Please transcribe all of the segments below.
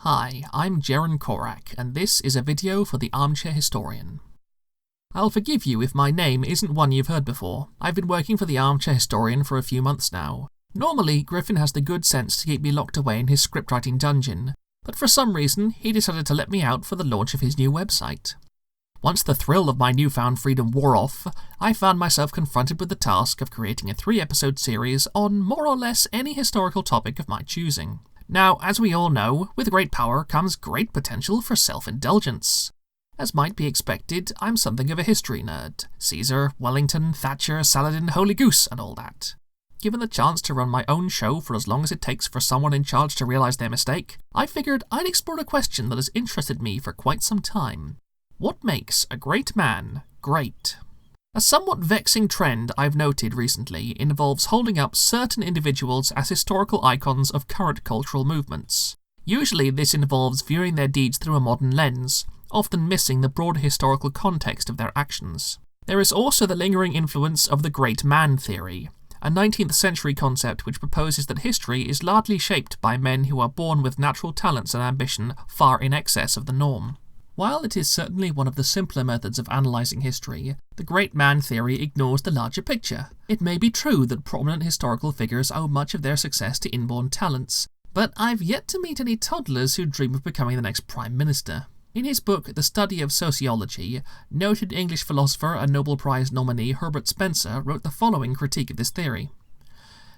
Hi, I'm Jaren Korak, and this is a video for the Armchair Historian. I'll forgive you if my name isn't one you've heard before. I've been working for the Armchair Historian for a few months now. Normally, Griffin has the good sense to keep me locked away in his scriptwriting dungeon, but for some reason, he decided to let me out for the launch of his new website. Once the thrill of my newfound freedom wore off, I found myself confronted with the task of creating a 3-episode series on more or less any historical topic of my choosing. Now, as we all know, with great power comes great potential for self-indulgence. As might be expected, I'm something of a history nerd. Caesar, Wellington, Thatcher, Saladin, Holy Goose, and all that. Given the chance to run my own show for as long as it takes for someone in charge to realise their mistake, I figured I'd explore a question that has interested me for quite some time. What makes a great man great? A somewhat vexing trend I've noted recently involves holding up certain individuals as historical icons of current cultural movements. Usually this involves viewing their deeds through a modern lens, often missing the broader historical context of their actions. There is also the lingering influence of the great man theory, a 19th century concept which proposes that history is largely shaped by men who are born with natural talents and ambition far in excess of the norm. While it is certainly one of the simpler methods of analysing history, the great man theory ignores the larger picture. It may be true that prominent historical figures owe much of their success to inborn talents, but I've yet to meet any toddlers who dream of becoming the next Prime Minister. In his book The Study of Sociology, noted English philosopher and Nobel Prize nominee Herbert Spencer wrote the following critique of this theory.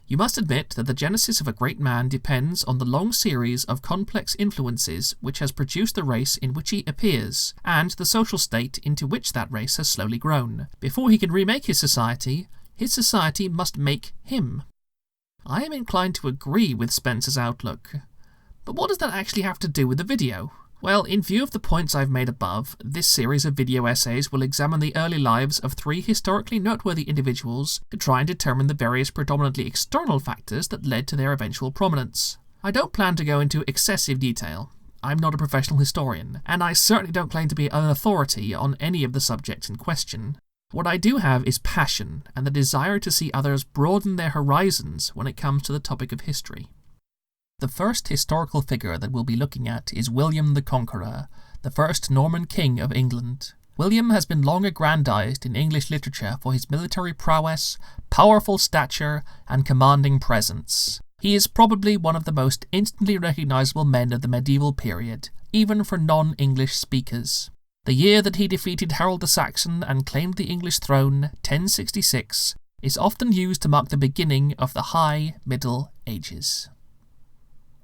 You must admit that the genesis of a great man depends on the long series of complex influences which has produced the race in which he appears, and the social state into which that race has slowly grown. Before he can remake his society must make him. I am inclined to agree with Spencer's outlook. But what does that actually have to do with the video? Well, in view of the points I've made above, this series of video essays will examine the early lives of 3 historically noteworthy individuals to try and determine the various predominantly external factors that led to their eventual prominence. I don't plan to go into excessive detail. I'm not a professional historian, and I certainly don't claim to be an authority on any of the subjects in question. What I do have is passion and the desire to see others broaden their horizons when it comes to the topic of history. The first historical figure that we'll be looking at is William the Conqueror, the first Norman king of England. William has been long aggrandized in English literature for his military prowess, powerful stature, and commanding presence. He is probably one of the most instantly recognizable men of the medieval period, even for non-English speakers. The year that he defeated Harold the Saxon and claimed the English throne, 1066, is often used to mark the beginning of the High Middle Ages.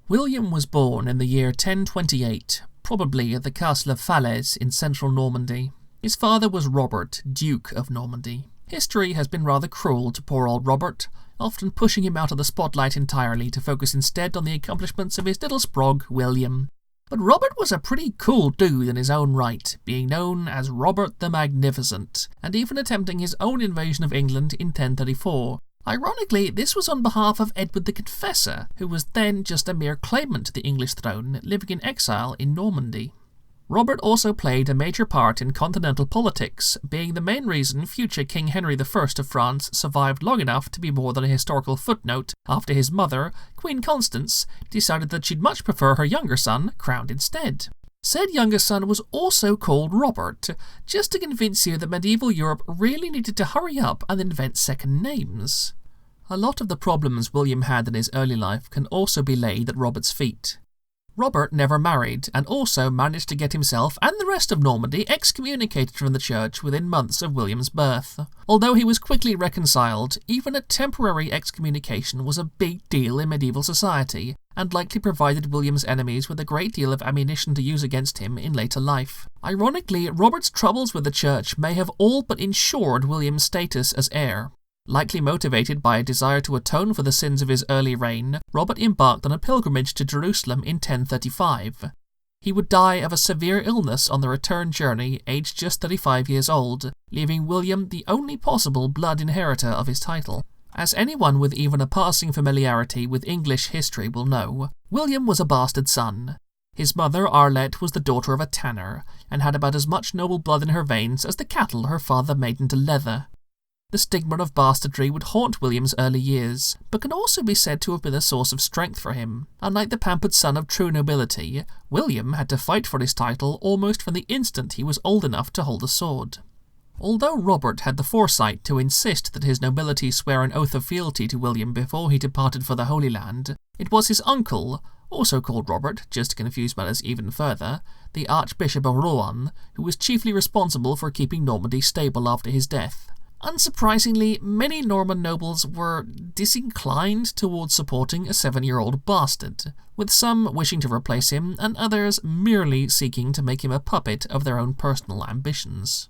William was born in the year 1028, probably at the castle of Falaise in central Normandy. His father was Robert, Duke of Normandy. History has been rather cruel to poor old Robert, often pushing him out of the spotlight entirely to focus instead on the accomplishments of his little sprog, William. But Robert was a pretty cool dude in his own right, being known as Robert the Magnificent, and even attempting his own invasion of England in 1034. Ironically, this was on behalf of Edward the Confessor, who was then just a mere claimant to the English throne, living in exile in Normandy. Robert also played a major part in continental politics, being the main reason future King Henry I of France survived long enough to be more than a historical footnote after his mother, Queen Constance, decided that she'd much prefer her younger son crowned instead. Said younger son was also called Robert, just to convince you that medieval Europe really needed to hurry up and invent second names. A lot of the problems William had in his early life can also be laid at Robert's feet. Robert never married, and also managed to get himself and the rest of Normandy excommunicated from the church within months of William's birth. Although he was quickly reconciled, even a temporary excommunication was a big deal in medieval society, and likely provided William's enemies with a great deal of ammunition to use against him in later life. Ironically, Robert's troubles with the church may have all but ensured William's status as heir. Likely motivated by a desire to atone for the sins of his early reign, Robert embarked on a pilgrimage to Jerusalem in 1035. He would die of a severe illness on the return journey, aged just 35 years old, leaving William the only possible blood inheritor of his title. As anyone with even a passing familiarity with English history will know, William was a bastard son. His mother, Arlette, was the daughter of a tanner, and had about as much noble blood in her veins as the cattle her father made into leather. The stigma of bastardry would haunt William's early years, but can also be said to have been a source of strength for him. Unlike the pampered son of true nobility, William had to fight for his title almost from the instant he was old enough to hold a sword. Although Robert had the foresight to insist that his nobility swear an oath of fealty to William before he departed for the Holy Land, it was his uncle, also called Robert, just to confuse matters even further, the Archbishop of Rouen, who was chiefly responsible for keeping Normandy stable after his death. Unsurprisingly, many Norman nobles were disinclined towards supporting a 7-year-old bastard, with some wishing to replace him and others merely seeking to make him a puppet of their own personal ambitions.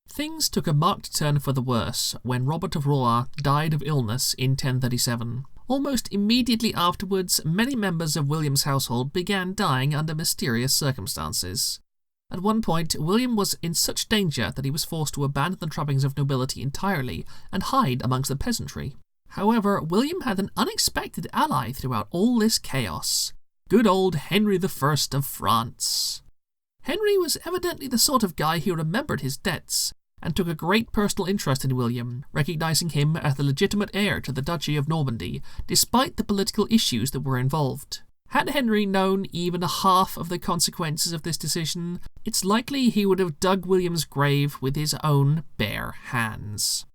Things took a marked turn for the worse when Robert of Rouen died of illness in 1037. Almost immediately afterwards, many members of William's household began dying under mysterious circumstances. At one point, William was in such danger that he was forced to abandon the trappings of nobility entirely and hide amongst the peasantry. However, William had an unexpected ally throughout all this chaos. Good old Henry I of France. Henry was evidently the sort of guy who remembered his debts, and took a great personal interest in William, recognizing him as the legitimate heir to the Duchy of Normandy, despite the political issues that were involved. Had Henry known even half of the consequences of this decision, it's likely he would have dug William's grave with his own bare hands.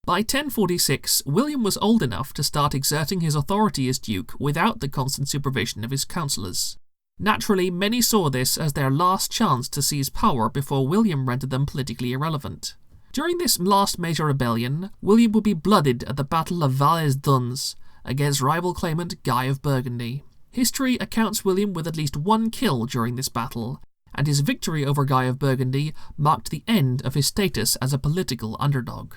By 1046, William was old enough to start exerting his authority as Duke without the constant supervision of his councillors. Naturally, many saw this as their last chance to seize power before William rendered them politically irrelevant. During this last major rebellion, William would be blooded at the Battle of Vallès-Dunes against rival claimant Guy of Burgundy. History accounts William with at least one kill during this battle, and his victory over Guy of Burgundy marked the end of his status as a political underdog.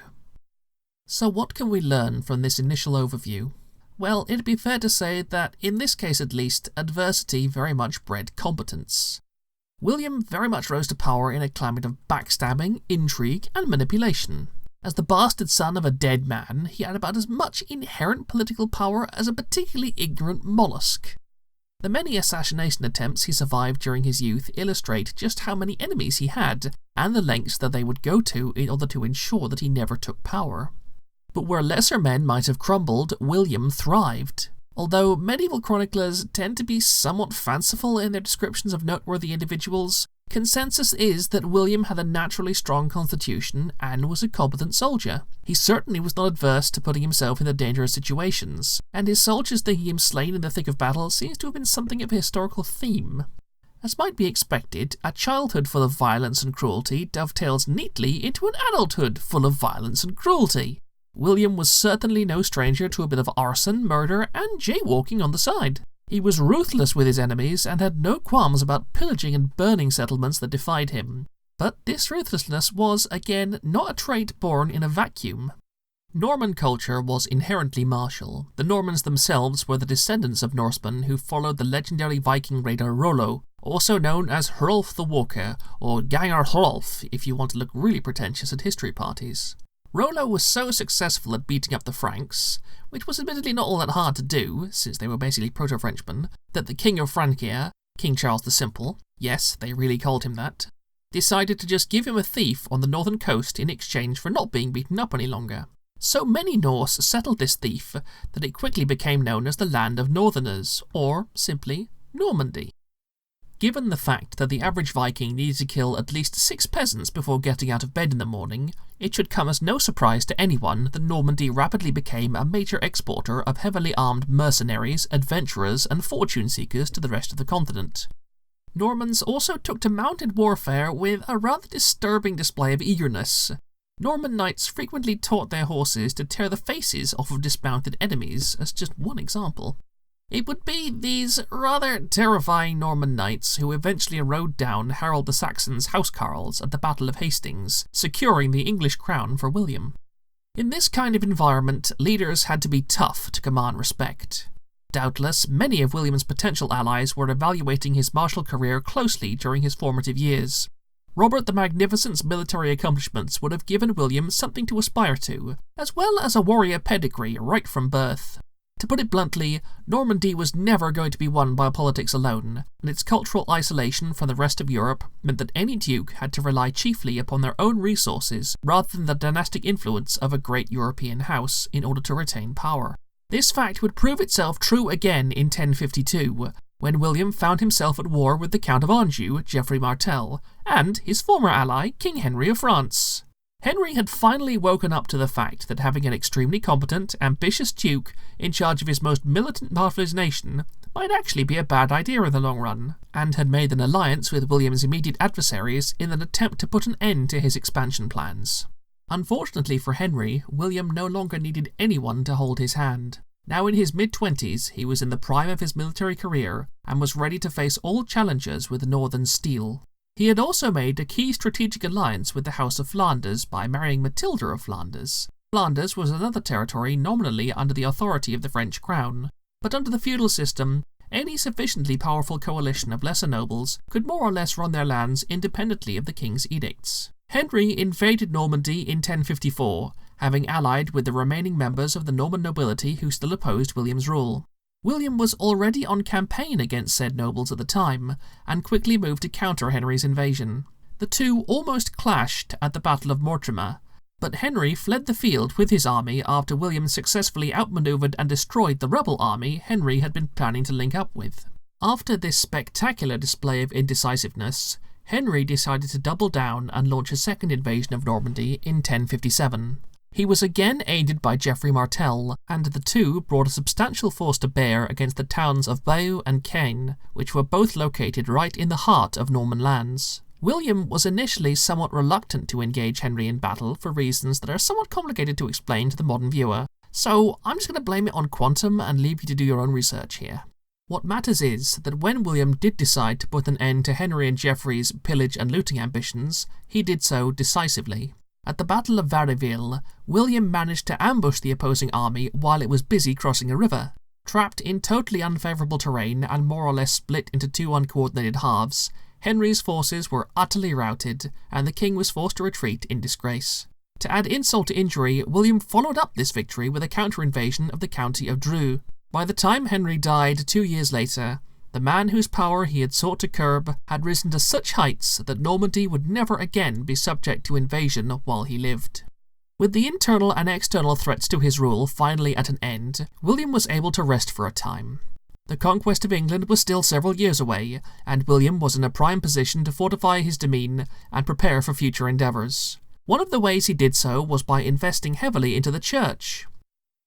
So what can we learn from this initial overview? Well, it'd be fair to say that, in this case at least, adversity very much bred competence. William very much rose to power in a climate of backstabbing, intrigue, and manipulation. As the bastard son of a dead man, he had about as much inherent political power as a particularly ignorant mollusk. The many assassination attempts he survived during his youth illustrate just how many enemies he had, and the lengths that they would go to in order to ensure that he never took power. But where lesser men might have crumbled, William thrived. Although medieval chroniclers tend to be somewhat fanciful in their descriptions of noteworthy individuals, consensus is that William had a naturally strong constitution and was a competent soldier. He certainly was not adverse to putting himself in the dangerous situations, and his soldiers thinking him slain in the thick of battle seems to have been something of a historical theme. As might be expected, a childhood full of violence and cruelty dovetails neatly into an adulthood full of violence and cruelty. William was certainly no stranger to a bit of arson, murder, and jaywalking on the side. He was ruthless with his enemies and had no qualms about pillaging and burning settlements that defied him. But this ruthlessness was, again, not a trait born in a vacuum. Norman culture was inherently martial. The Normans themselves were the descendants of Norsemen who followed the legendary Viking raider Rollo, also known as Hrolf the Walker, or Gangar Hrolf if you want to look really pretentious at history parties. Rollo was so successful at beating up the Franks, which was admittedly not all that hard to do, since they were basically proto-Frenchmen, that the King of Francia, King Charles the Simple, yes, they really called him that, decided to just give him a thief on the northern coast in exchange for not being beaten up any longer. So many Norse settled this thief that it quickly became known as the Land of Northerners, or, simply, Normandy. Given the fact that the average Viking needed to kill at least 6 peasants before getting out of bed in the morning, it should come as no surprise to anyone that Normandy rapidly became a major exporter of heavily armed mercenaries, adventurers, and fortune-seekers to the rest of the continent. Normans also took to mounted warfare with a rather disturbing display of eagerness. Norman knights frequently taught their horses to tear the faces off of dismounted enemies, as just one example. It would be these rather terrifying Norman knights who eventually rode down Harold the Saxon's housecarls at the Battle of Hastings, securing the English crown for William. In this kind of environment, leaders had to be tough to command respect. Doubtless, many of William's potential allies were evaluating his martial career closely during his formative years. Robert the Magnificent's military accomplishments would have given William something to aspire to, as well as a warrior pedigree right from birth. To To put it bluntly, Normandy was never going to be won by politics alone, and its cultural isolation from the rest of Europe meant that any duke had to rely chiefly upon their own resources rather than the dynastic influence of a great European house in order to retain power. This fact would prove itself true again in 1052, when William found himself at war with the Count of Anjou, Geoffrey Martel, and his former ally, King Henry of France. Henry had finally woken up to the fact that having an extremely competent, ambitious duke in charge of his most militant part of his nation might actually be a bad idea in the long run, and had made an alliance with William's immediate adversaries in an attempt to put an end to his expansion plans. Unfortunately for Henry, William no longer needed anyone to hold his hand. Now in his mid-20s, he was in the prime of his military career and was ready to face all challengers with northern steel. He had also made a key strategic alliance with the House of Flanders by marrying Matilda of Flanders. Flanders was another territory nominally under the authority of the French crown, but under the feudal system, any sufficiently powerful coalition of lesser nobles could more or less run their lands independently of the king's edicts. Henry invaded Normandy in 1054, having allied with the remaining members of the Norman nobility who still opposed William's rule. William was already on campaign against said nobles at the time, and quickly moved to counter Henry's invasion. The two almost clashed at the Battle of Mortemer, but Henry fled the field with his army after William successfully outmaneuvered and destroyed the rebel army Henry had been planning to link up with. After this spectacular display of indecisiveness, Henry decided to double down and launch a second invasion of Normandy in 1057. He was again aided by Geoffrey Martel, and the two brought a substantial force to bear against the towns of Bayeux and Caen, which were both located right in the heart of Norman lands. William was initially somewhat reluctant to engage Henry in battle for reasons that are somewhat complicated to explain to the modern viewer, so I'm just going to blame it on quantum and leave you to do your own research here. What matters is that when William did decide to put an end to Henry and Geoffrey's pillage and looting ambitions, he did so decisively. At the Battle of Vaudreuil, William managed to ambush the opposing army while it was busy crossing a river. Trapped in totally unfavourable terrain and more or less split into two uncoordinated halves, Henry's forces were utterly routed, and the king was forced to retreat in disgrace. To add insult to injury, William followed up this victory with a counter-invasion of the county of Dreux. By the time Henry died 2 years later, the man whose power he had sought to curb had risen to such heights that Normandy would never again be subject to invasion while he lived. With the internal and external threats to his rule finally at an end, William was able to rest for a time. The conquest of England was still several years away, and William was in a prime position to fortify his demesne and prepare for future endeavours. One of the ways he did so was by investing heavily into the church.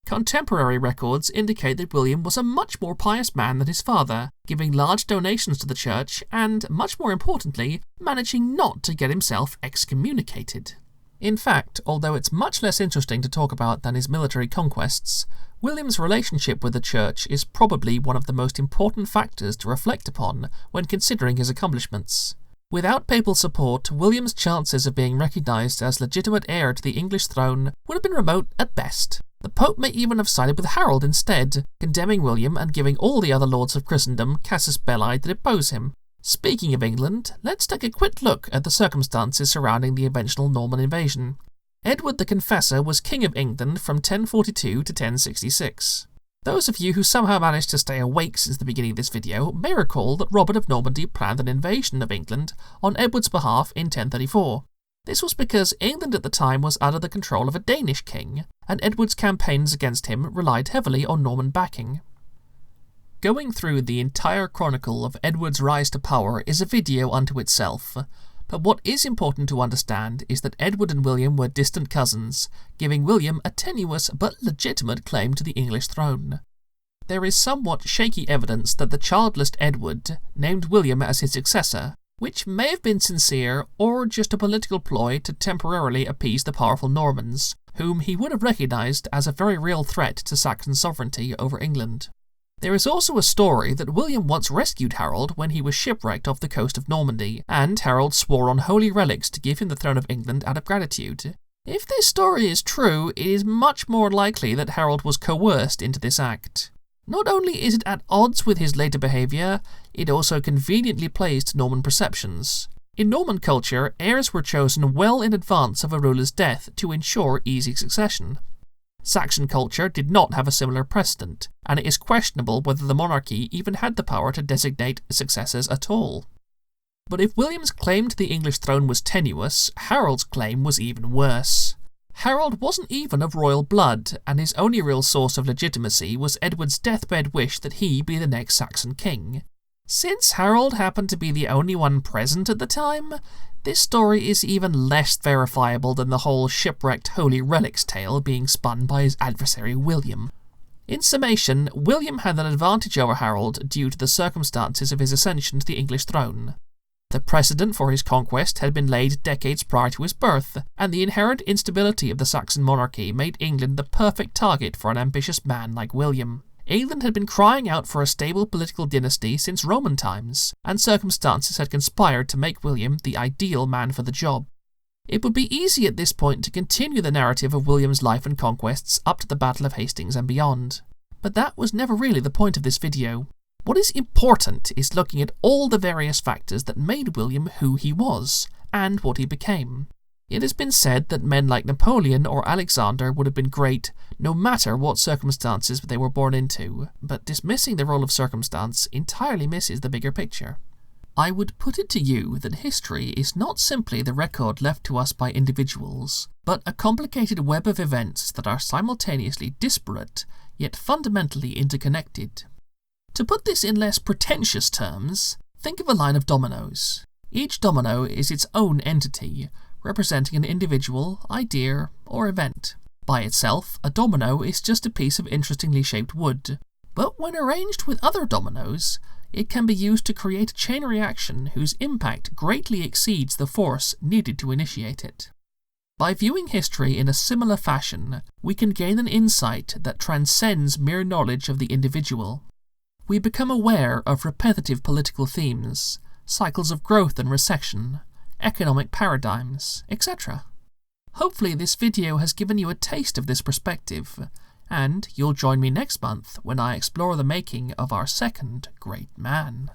Contemporary records indicate that William was a much more pious man than his father, giving large donations to the church and, much more importantly, managing not to get himself excommunicated. In fact, although it's much less interesting to talk about than his military conquests, William's relationship with the church is probably one of the most important factors to reflect upon when considering his accomplishments. Without papal support, William's chances of being recognised as legitimate heir to the English throne would have been remote at best. The Pope may even have sided with Harold instead, condemning William and giving all the other lords of Christendom casus belli that oppose him. Speaking of England, let's take a quick look at the circumstances surrounding the eventual Norman invasion. Edward the Confessor was King of England from 1042 to 1066. Those of you who somehow managed to stay awake since the beginning of this video may recall that Robert of Normandy planned an invasion of England on Edward's behalf in 1034. This was because England at the time was under the control of a Danish king, and Edward's campaigns against him relied heavily on Norman backing. Going through the entire chronicle of Edward's rise to power is a video unto itself, but what is important to understand is that Edward and William were distant cousins, giving William a tenuous but legitimate claim to the English throne. There is somewhat shaky evidence that the childless Edward named William as his successor, which may have been sincere or just a political ploy to temporarily appease the powerful Normans, whom he would have recognised as a very real threat to Saxon sovereignty over England. There is also a story that William once rescued Harold when he was shipwrecked off the coast of Normandy, and Harold swore on holy relics to give him the throne of England out of gratitude. If this story is true, it is much more likely that Harold was coerced into this act. Not only is it at odds with his later behaviour, it also conveniently plays to Norman perceptions. In Norman culture, heirs were chosen well in advance of a ruler's death to ensure easy succession. Saxon culture did not have a similar precedent, and it is questionable whether the monarchy even had the power to designate successors at all. But if William's claim to the English throne was tenuous, Harold's claim was even worse. Harold wasn't even of royal blood, and his only real source of legitimacy was Edward's deathbed wish that he be the next Saxon king. Since Harold happened to be the only one present at the time, this story is even less verifiable than the whole shipwrecked Holy Relics tale being spun by his adversary William. In summation, William had an advantage over Harold due to the circumstances of his ascension to the English throne. The precedent for his conquest had been laid decades prior to his birth, and the inherent instability of the Saxon monarchy made England the perfect target for an ambitious man like William. England had been crying out for a stable political dynasty since Roman times, and circumstances had conspired to make William the ideal man for the job. It would be easy at this point to continue the narrative of William's life and conquests up to the Battle of Hastings and beyond. But that was never really the point of this video. What is important is looking at all the various factors that made William who he was, and what he became. It has been said that men like Napoleon or Alexander would have been great no matter what circumstances they were born into, but dismissing the role of circumstance entirely misses the bigger picture. I would put it to you that history is not simply the record left to us by individuals, but a complicated web of events that are simultaneously disparate, yet fundamentally interconnected. To put this in less pretentious terms, think of a line of dominoes. Each domino is its own entity, representing an individual, idea, or event. By itself, a domino is just a piece of interestingly shaped wood, but when arranged with other dominoes, it can be used to create a chain reaction whose impact greatly exceeds the force needed to initiate it. By viewing history in a similar fashion, we can gain an insight that transcends mere knowledge of the individual. We become aware of repetitive political themes, cycles of growth and recession, economic paradigms, etc. Hopefully this video has given you a taste of this perspective, and you'll join me next month when I explore the making of our second great man.